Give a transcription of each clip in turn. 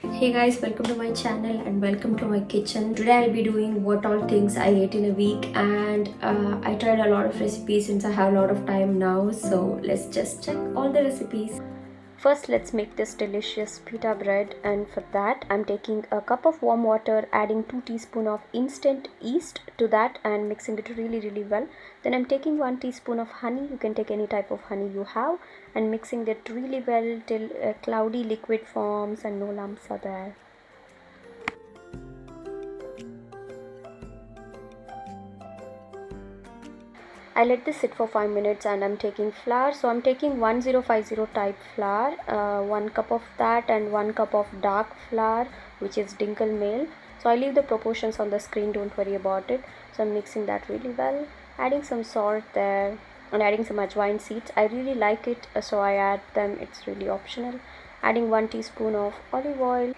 Hey guys, welcome to my channel and welcome to my kitchen. Today I'll be doing what all things I ate in a week, and I tried a lot of recipes since I have a lot of time now. So let's just check all the recipes. First, let's make this delicious pita bread, and for that I'm taking a cup of warm water, adding 2 teaspoons of instant yeast to that and mixing it really well. Then I'm taking 1 teaspoon of honey. You can take any type of honey you have, and mixing it really well till a cloudy liquid forms and no lumps are there. I let this sit for 5 minutes, and I'm taking flour. So I'm taking 1050 type flour, 1 cup of that, and 1 cup of dark flour, which is dinkel meal. So I leave the proportions on the screen, don't worry about it. So I'm mixing that really well, adding some salt there and adding some ajwain seeds. I really like it, so I add them. It's really optional. Adding 1 teaspoon of olive oil.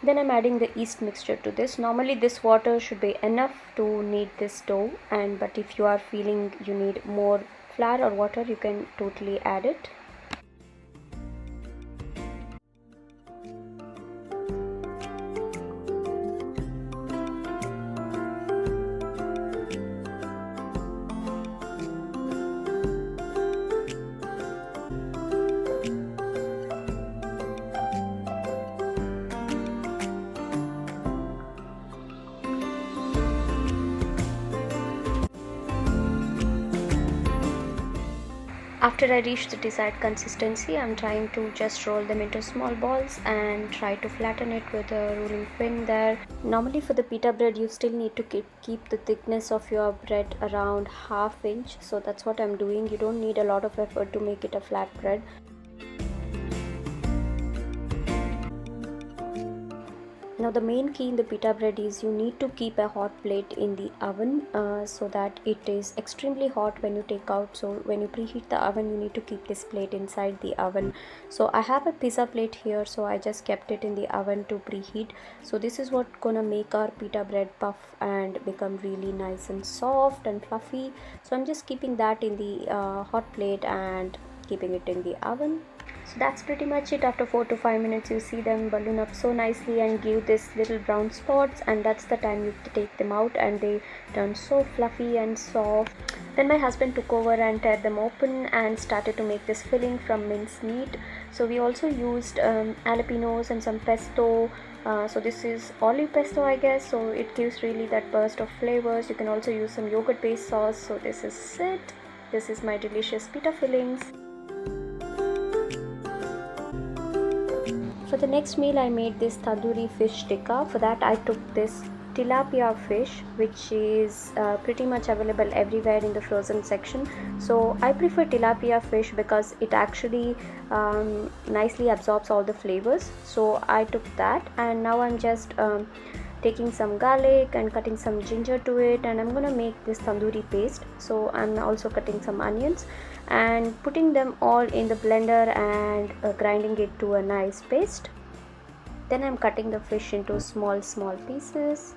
Then I'm adding the yeast mixture to this. Normally this water should be enough to knead this dough, and but if you are feeling you need more flour or water, you can totally add it. After I reach the desired consistency, I'm trying to just roll them into small balls and try to flatten it with a rolling pin there. Normally for the pita bread, you still need to keep the thickness of your bread around ½ inch. So that's what I'm doing. You don't need a lot of effort to make it a flat bread. Now the main key in the pita bread is you need to keep a hot plate in the oven so that it is extremely hot when you take out. So when you preheat the oven, you need to keep this plate inside the oven. So I have a pizza plate here, so I just kept it in the oven to preheat. So this is what gonna make our pita bread puff and become really nice and soft and fluffy. So I'm just keeping that in the hot plate and keeping it in the oven. So that's pretty much it. After 4 to 5 minutes, you see them balloon up so nicely and give this little brown spots, and that's the time you take them out and they turn so fluffy and soft. Then my husband took over and tear them open and started to make this filling from minced meat. So we also used jalapenos and some pesto. So this is olive pesto, I guess, so it gives really that burst of flavors. You can also use some yogurt based sauce. So this is it. This is my delicious pita fillings. For the next meal, I made this tandoori fish tikka. For that, I took this tilapia fish, which is pretty much available everywhere in the frozen section. So I prefer tilapia fish because it actually nicely absorbs all the flavors. So I took that, and now I'm just taking some garlic and cutting some ginger to it, and I'm gonna make this tandoori paste. So I'm also cutting some onions and putting them all in the blender and grinding it to a nice paste. Then I'm cutting the fish into small pieces.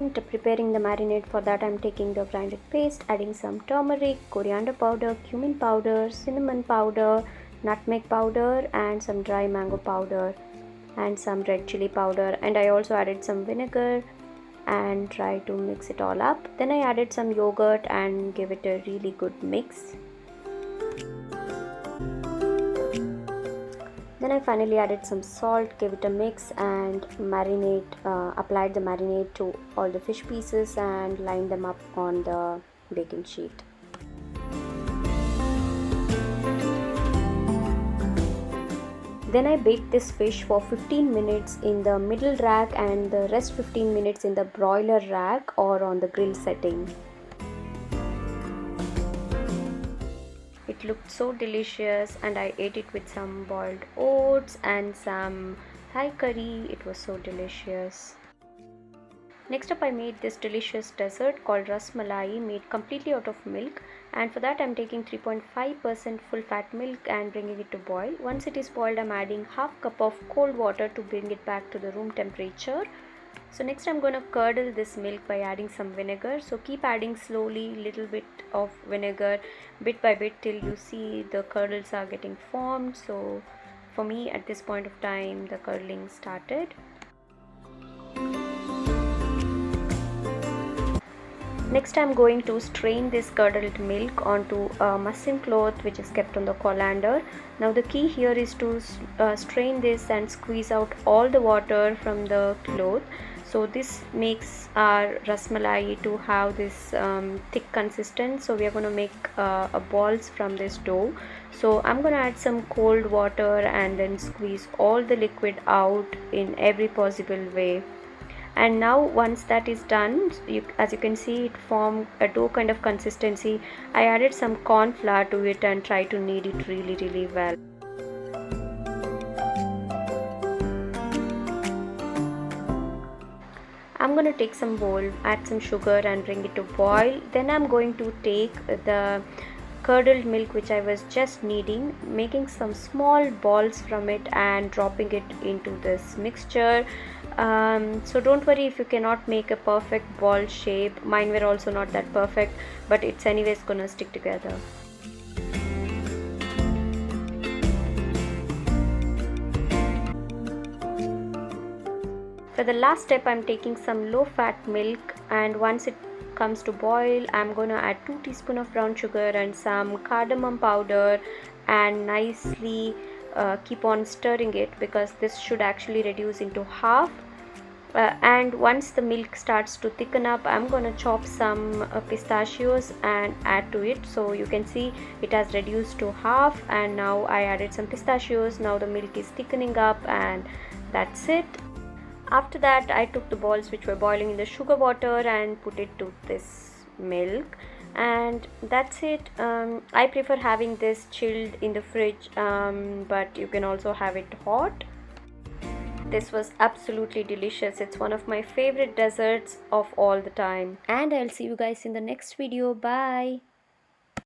And preparing the marinade, for that I'm taking the grinded paste, adding some turmeric, coriander powder, cumin powder, cinnamon powder, nutmeg powder, and some dry mango powder and some red chili powder, and I also added some vinegar and try to mix it all up. Then I added some yogurt and give it a really good mix. Then I finally added some salt, gave it a mix, and applied the marinade to all the fish pieces and lined them up on the baking sheet. Then I baked this fish for 15 minutes in the middle rack and the rest 15 minutes in the broiler rack or on the grill setting. It looked so delicious, and I ate it with some boiled oats and some Thai curry. It was so delicious. Next up, I made this delicious dessert called RASMALAI, made completely out of milk, and for that I'm taking 3.5% full fat milk and bringing it to boil. Once it is boiled, I'm adding ½ cup of cold water to bring it back to the room temperature. So next I'm going to curdle this milk by adding some vinegar. So keep adding slowly, little bit of vinegar bit by bit till you see the curdles are getting formed. So for me at this point of time the curdling started. Next I'm going to strain this curdled milk onto a muslin cloth which is kept on the colander. Now the key here is to strain this and squeeze out all the water from the cloth. So this makes our rasmalai to have this thick consistency. So we are going to make balls from this dough. So I'm going to add some cold water and then squeeze all the liquid out in every possible way. And now once that is done, as you can see, it formed a dough kind of consistency. I added some corn flour to it and try to knead it really well. I'm going to take some bowl, add some sugar and bring it to boil. Then I'm going to take the curdled milk which I was just kneading, making some small balls from it and dropping it into this mixture. So don't worry if you cannot make a perfect ball shape. Mine were also not that perfect, but it's anyways gonna stick together. For the last step, I'm taking some low fat milk, and once it comes to boil, I'm gonna add 2 teaspoons of brown sugar and some cardamom powder and nicely keep on stirring it, because this should actually reduce into half. And once the milk starts to thicken up, I'm gonna chop some pistachios and add to it. So you can see it has reduced to half, and now I added some pistachios. Now the milk is thickening up, and that's it. After that, I took the balls which were boiling in the sugar water and put it to this milk, and that's it. I prefer having this chilled in the fridge, but you can also have it hot. This was absolutely delicious. It's one of my favorite desserts of all the time, and I'll see you guys in the next video. Bye.